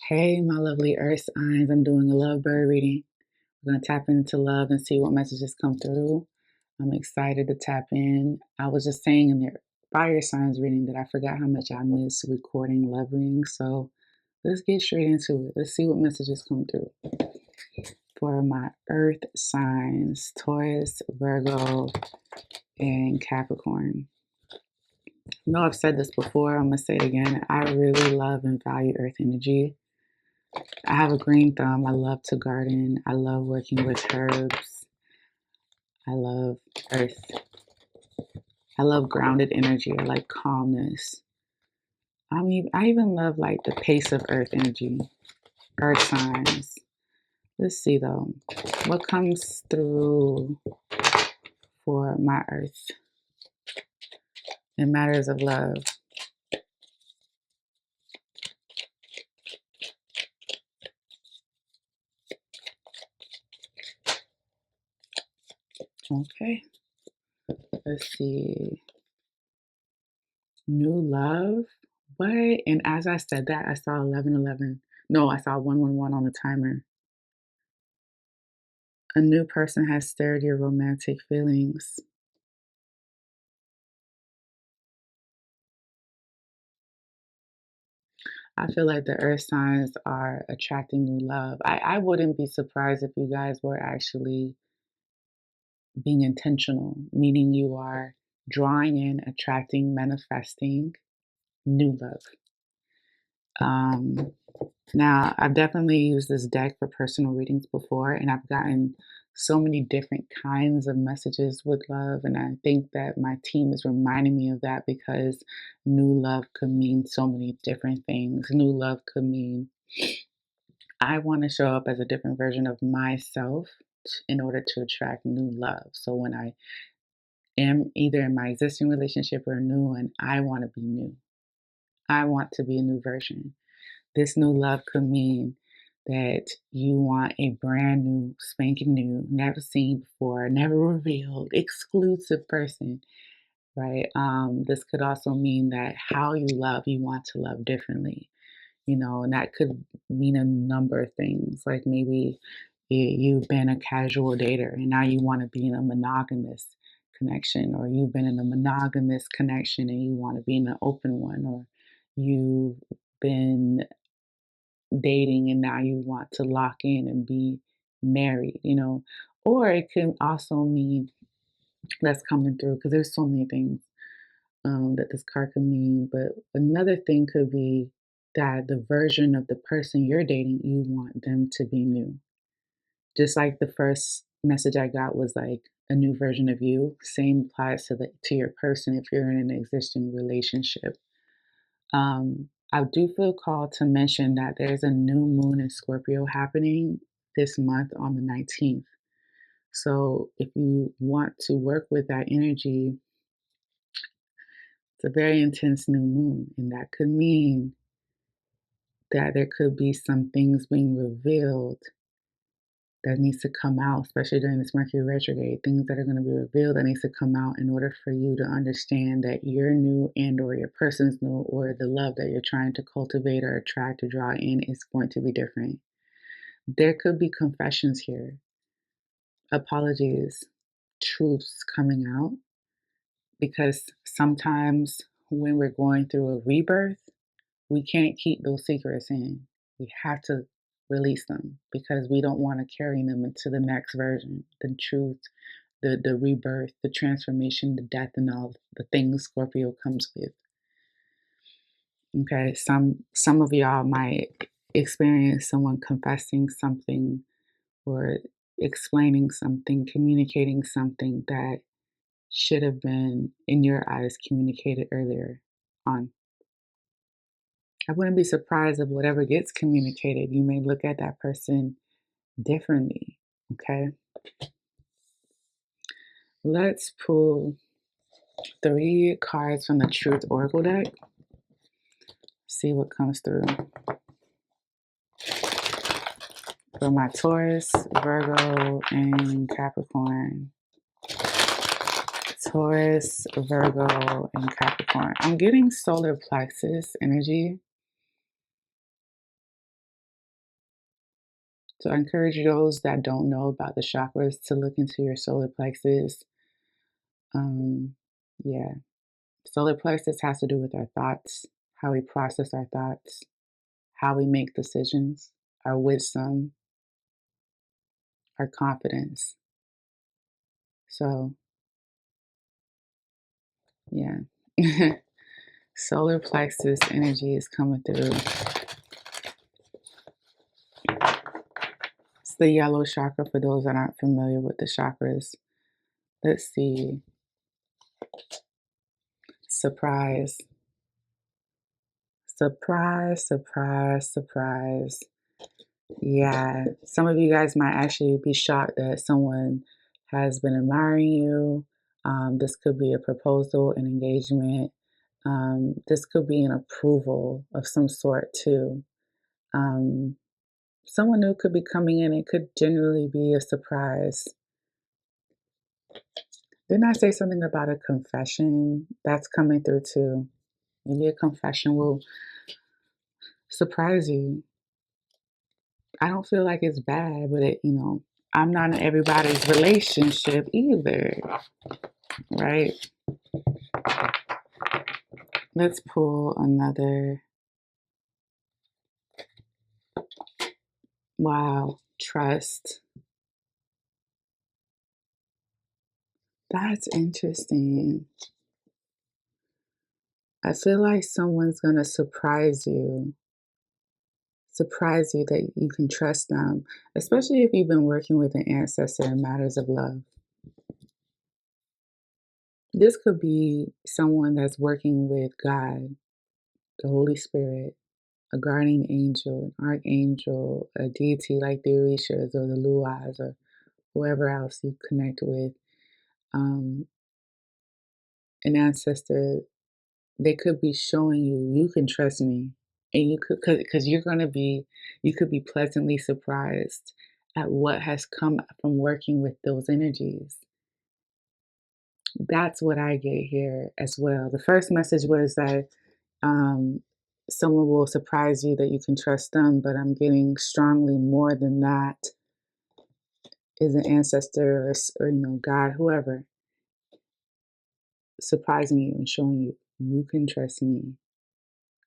Hey, my lovely earth signs. I'm doing a love bird reading. We're going to tap into love and see what messages come through. I'm excited to tap in. I was just saying in the fire signs reading that I forgot how much I miss recording love readings. So let's get straight into it. Let's see what messages come through. For my earth signs, Taurus, Virgo, and Capricorn. I know I've said this before. I'm going to say it again. I really love and value earth energy. I have a green thumb. I love to garden. I love working with herbs. I love earth. I love grounded energy. I like calmness. I even love like the pace of earth energy, earth signs. Let's see though, what comes through for my earth in matters of love. Okay, let's see. New love. What? And as I said that, I saw 1111. No, I saw 111 on the timer. A new person has stirred your romantic feelings. I feel like the earth signs are attracting new love. I wouldn't be surprised if you guys were actually being intentional, meaning you are drawing in, attracting, manifesting new love. Now, I've definitely used this deck for personal readings before, and I've gotten so many different kinds of messages with love. And I think that my team is reminding me of that because new love could mean so many different things. New love could mean I want to show up as a different version of myself in order to attract new love. So when I am either in my existing relationship or a new one, I want to be new. I want to be a new version. This new love could mean that you want a brand new, spanking new, never seen before, never revealed, exclusive person, right? This could also mean that how you love, you want to love differently, and that could mean a number of things. Like maybe you've been a casual dater and now you want to be in a monogamous connection, or you've been in a monogamous connection and you want to be in an open one, or you've been dating and now you want to lock in and be married. Or it can also mean that's coming through because there's so many things that this card could mean. But another thing could be that the version of the person you're dating, you want them to be new. Just like the first message I got was like a new version of you. Same applies to your person if you're in an existing relationship. I do feel called to mention that there's a new moon in Scorpio happening this month on the 19th. So if you want to work with that energy, it's a very intense new moon, and that could mean that there could be some things being revealed that needs to come out, especially during this Mercury retrograde, things that are going to be revealed that needs to come out in order for you to understand that you're new and or your person's new, or the love that you're trying to cultivate or attract or draw in is going to be different. There could be confessions here, apologies, truths coming out, because sometimes when we're going through a rebirth, we can't keep those secrets in. We have to release them because we don't want to carry them into the next version, the truth, the rebirth, the transformation, the death, and all the things Scorpio comes with. Okay, some of y'all might experience someone confessing something or explaining something, communicating something that should have been, in your eyes, communicated earlier on. I wouldn't be surprised if whatever gets communicated, you may look at that person differently. Okay. Let's pull 3 cards from the Truth Oracle deck. See what comes through. For my Taurus, Virgo, and Capricorn. Taurus, Virgo, and Capricorn. I'm getting solar plexus energy. So I encourage those that don't know about the chakras to look into your solar plexus. Yeah, solar plexus has to do with our thoughts, how we process our thoughts, how we make decisions, our wisdom, our confidence. So, yeah. Solar plexus energy is coming through. It's the yellow chakra for those that aren't familiar with the chakras. Let's see. Surprise. Surprise, surprise, surprise. Yeah, some of you guys might actually be shocked that someone has been admiring you. This could be a proposal, an engagement. This could be an approval of some sort, too. Um, Someone new could be coming in. It could genuinely be a surprise. Didn't I say something about a confession? That's coming through, too. Maybe a confession will surprise you. I don't feel like it's bad, but I'm not in everybody's relationship either, right? Let's pull another. Wow, trust. That's interesting. I feel like someone's gonna surprise you that you can trust them, especially if you've been working with an ancestor in matters of love. This could be someone that's working with God, the Holy Spirit, a guardian angel, an archangel, a deity like the Orishas or the luvs or whoever else you connect with, um, an ancestor. They could be showing you you can trust me, and you could because you could be pleasantly surprised at what has come from working with those energies. That's what I get here as well. The first message was that um, someone will surprise you that you can trust them, but I'm getting strongly more than that is an ancestor or God, whoever, surprising you and showing you you can trust me.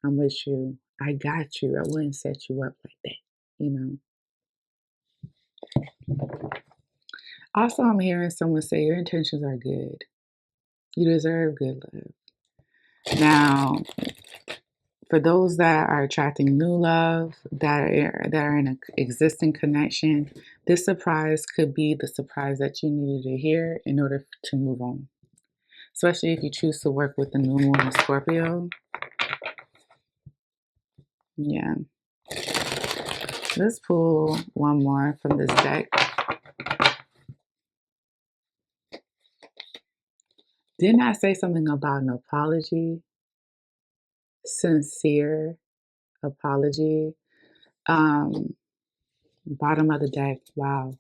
I'm with you. I got you. I wouldn't set you up like that. You know. Also, I'm hearing someone say your intentions are good. You deserve good love. Now, for those that are attracting new love, that are in an existing connection, this surprise could be the surprise that you needed to hear in order to move on. Especially if you choose to work with the new moon in Scorpio. Yeah. Let's pull one more from this deck. Didn't I say something about an apology? Sincere apology. Um, Bottom of the deck. Wow.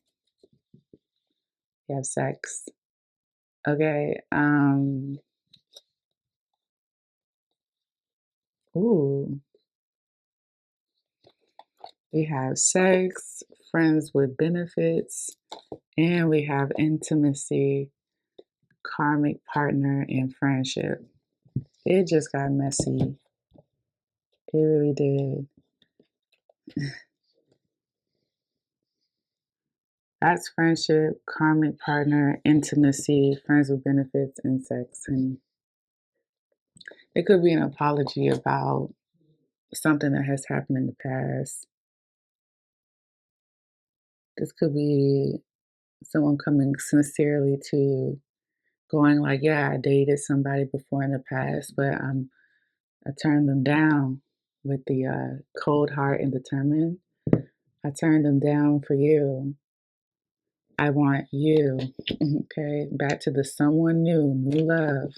You have sex. Okay. Ooh. We have sex, friends with benefits, and we have intimacy, karmic partner, and friendship. It just got messy. It really did. That's friendship, karmic partner, intimacy, friends with benefits, and sex, honey. It could be an apology about something that has happened in the past. This could be someone coming sincerely to you, going like, "Yeah, I dated somebody before in the past, but I turned them down with the cold heart and determined. I turned them down for you. I want you." Okay, back to the someone new, new love,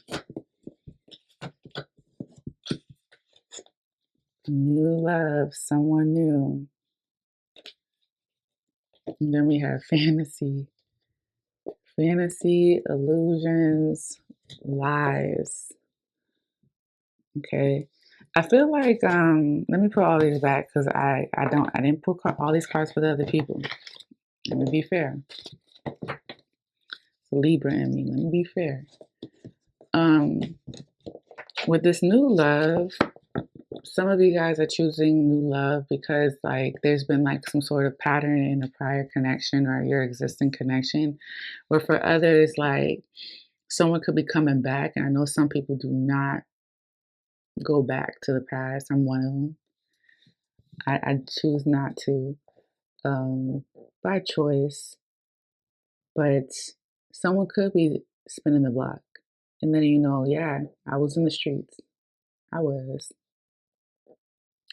new love, someone new. And then we have fantasy, illusions, lies. Okay. I feel like let me put all these back because I didn't put all these cards for the other people. Let me be fair. It's a Libra in me. Let me be fair. Um, with this new love, some of you guys are choosing new love because like there's been like some sort of pattern in a prior connection or your existing connection. Or for others, like someone could be coming back. And I know some people do not go back to the past. I'm one of them. I choose not to by choice, but someone could be spinning the block. And then, yeah, I was in the streets. I was.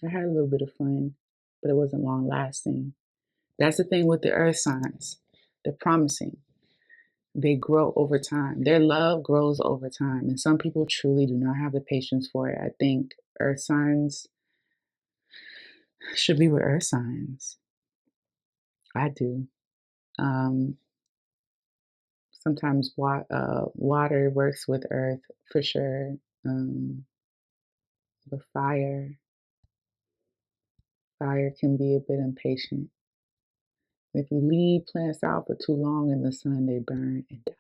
I had a little bit of fun, but it wasn't long lasting. That's the thing with the earth signs. They're promising. They grow over time. Their love grows over time. And some people truly do not have the patience for it. I think earth signs should be with earth signs. I do. Um, sometimes water works with earth for sure. But fire can be a bit impatient. If you leave plants out for too long in the sun, they burn and die.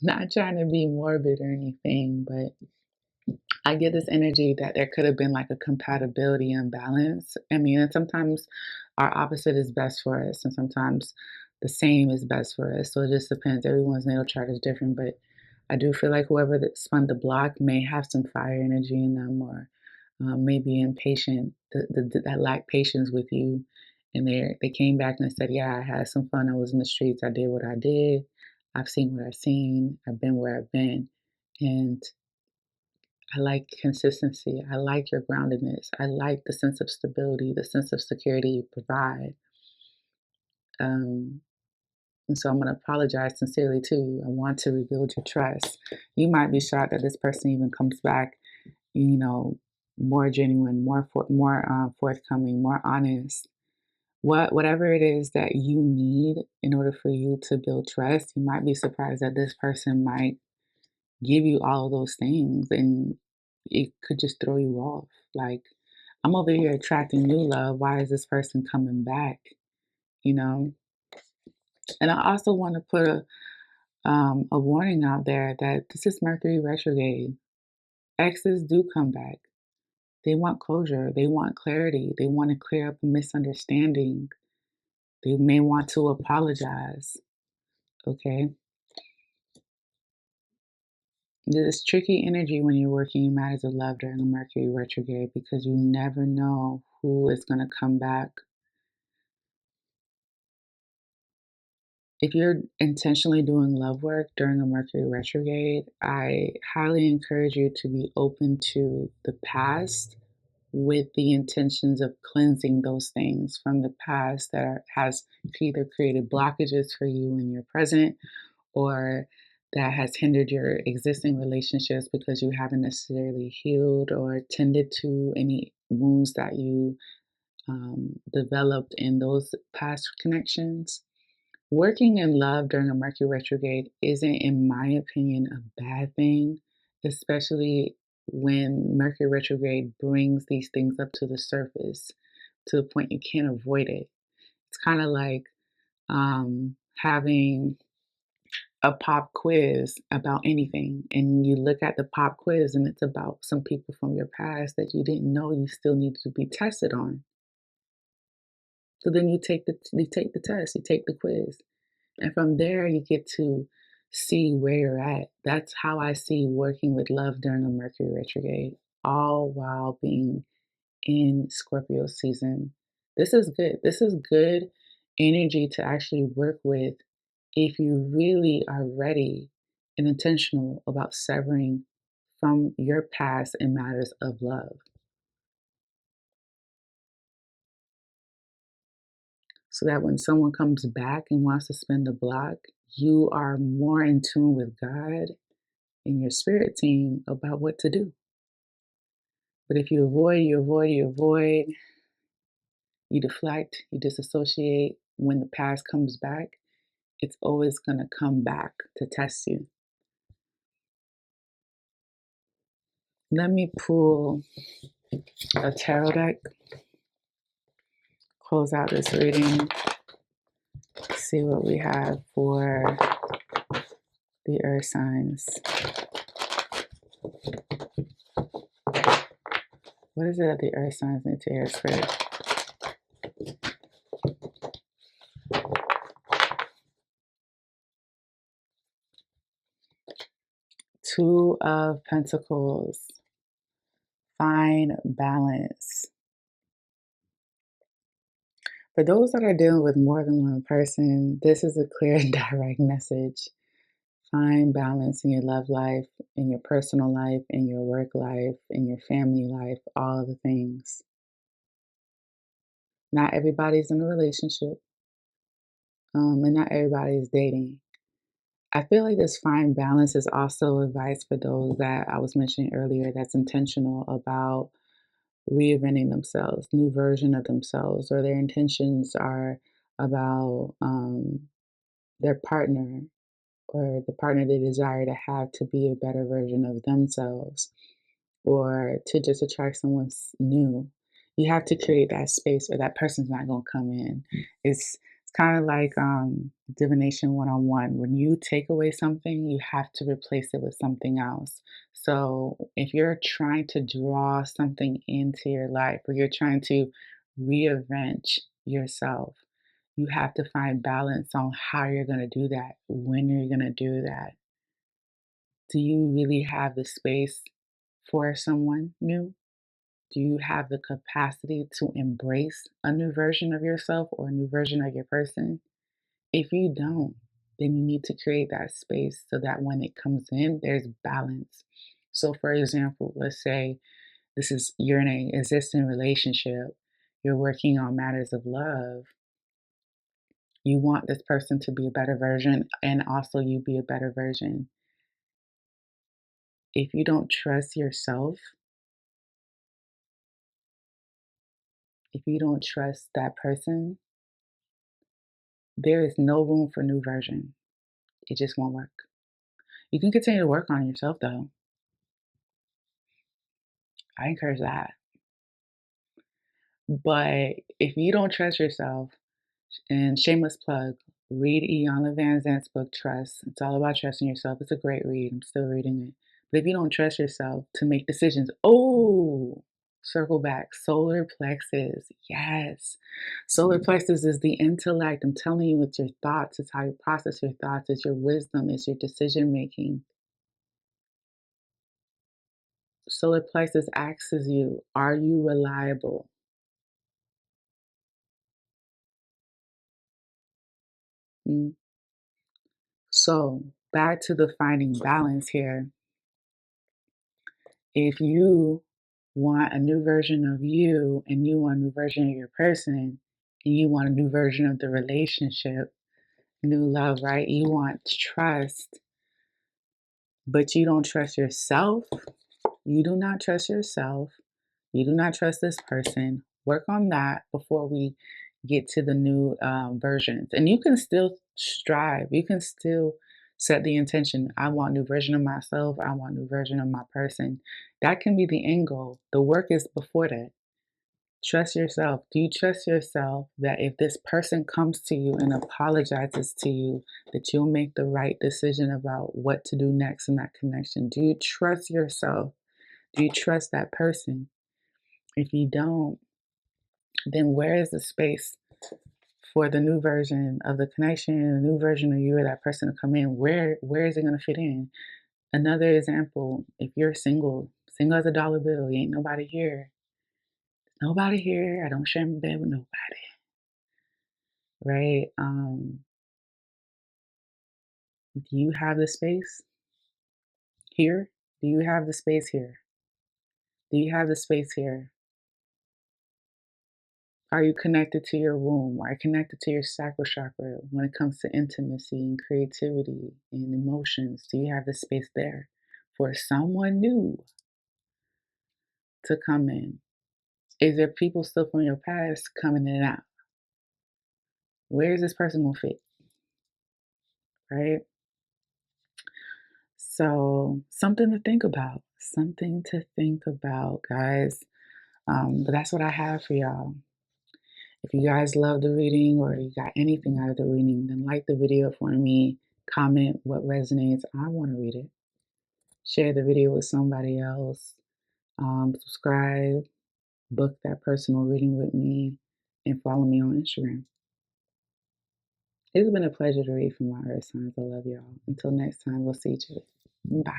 Not trying to be morbid or anything, but I get this energy that there could have been like a compatibility imbalance. I mean, and sometimes our opposite is best for us, and sometimes the same is best for us. So it just depends. Everyone's natal chart is different, but I do feel like whoever that spun the block may have some fire energy in them, or maybe impatient that lack patience with you. And they came back and they said, "Yeah, I had some fun. I was in the streets. I did what I did. I've seen what I've seen. I've been where I've been, and I like consistency. I like your groundedness. I like the sense of stability, the sense of security you provide." Um, and so I'm going to apologize sincerely to you. I want to rebuild your trust. You might be shocked that this person even comes back, you know, more genuine, more forthcoming, more honest. Whatever it is that you need in order for you to build trust, you might be surprised that this person might give you all of those things, and it could just throw you off. Like, I'm over here attracting new love. Why is this person coming back? You know? And I also want to put a warning out there that this is Mercury retrograde. Exes do come back. They want closure. They want clarity. They want to clear up a misunderstanding. They may want to apologize. Okay? There's tricky energy when you're working in matters of love during a Mercury retrograde because you never know who is going to come back. If you're intentionally doing love work during a Mercury retrograde, I highly encourage you to be open to the past with the intentions of cleansing those things from the past that has either created blockages for you in your present, or that has hindered your existing relationships because you haven't necessarily healed or tended to any wounds that you developed in those past connections. Working in love during a Mercury retrograde isn't, in my opinion, a bad thing, especially when Mercury retrograde brings these things up to the surface to the point you can't avoid it. It's kind of like having a pop quiz about anything, and you look at the pop quiz and it's about some people from your past that you didn't know you still needed to be tested on. So then you take the test, you take the quiz, and from there you get to see where you're at. That's how I see working with love during a Mercury retrograde, all while being in Scorpio season. This is good. This is good energy to actually work with if you really are ready and intentional about severing from your past in matters of love. So that when someone comes back and wants to spin the block, you are more in tune with God and your spirit team about what to do. But if you avoid, you deflect, you disassociate, when the past comes back, it's always going to come back to test you. Let me pull a tarot deck, close out this reading, see what we have for the earth signs. What is it that the earth signs need to hear, Spirit? Two of Pentacles. Find balance. For those that are dealing with more than one person, this is a clear and direct message. Find balance in your love life, in your personal life, in your work life, in your family life, all of the things. Not everybody's in a relationship, and not everybody is dating. I feel like this find balance is also advice for those that I was mentioning earlier that's intentional about reinventing themselves, new version of themselves, or their intentions are about their partner or the partner they desire to have to be a better version of themselves or to just attract someone new. You have to create that space or that person's not going to come in. It's kind of like divination 101. When you take away something, you have to replace it with something else. So if you're trying to draw something into your life or you're trying to reinvent yourself, you have to find balance on how you're going to do that, when you're going to do that. Do you really have the space for someone new? Do you have the capacity to embrace a new version of yourself or a new version of your person? If you don't, then you need to create that space so that when it comes in, there's balance. So, for example, let's say you're in an existing relationship, you're working on matters of love. You want this person to be a better version, and also you be a better version. If you don't trust yourself, if you don't trust that person, there is no room for new version. It just won't work. You can continue to work on yourself though. I encourage that. But if you don't trust yourself, and shameless plug, read Iana Van Zant's book, Trust. It's all about trusting yourself. It's a great read. I'm still reading it. But if you don't trust yourself to make decisions, circle back. Solar plexus. Yes. Solar plexus is the intellect. I'm telling you, it's your thoughts. It's how you process your thoughts. It's your wisdom. It's your decision making. Solar plexus asks you, are you reliable? Mm. So back to the finding balance here. If you want a new version of you and you want a new version of your person and you want a new version of the relationship, new love, right? You want trust, but you don't trust yourself. You do not trust yourself. You do not trust this person. Work on that before we get to the new versions. And you can still strive. You can still set the intention. I want a new version of myself. I want a new version of my person. That can be the end goal. The work is before that. Trust yourself. Do you trust yourself that if this person comes to you and apologizes to you, that you'll make the right decision about what to do next in that connection? Do you trust yourself? Do you trust that person? If you don't, then where is the space for the new version of the connection, the new version of you or that person to come in? Where is it going to fit in? Another example, if you're single, single as a dollar bill, ain't nobody here. Nobody here. I don't share my bed with nobody. Right? Do you have the space here? Do you have the space here? Do you have the space here? Are you connected to your womb? Are you connected to your sacral chakra when it comes to intimacy and creativity and emotions? Do you have the space there for someone new to come in? Is there people still from your past coming in and out? Where is this person gonna fit? Right? So, something to think about. Something to think about, guys. But that's what I have for y'all. If you guys love the reading or you got anything out of the reading, then like the video for me, comment what resonates. I want to read it. Share the video with somebody else. Subscribe, book that personal reading with me, and follow me on Instagram. It's been a pleasure to read from my earth signs. I love y'all. Until next time, we'll see each other. Bye.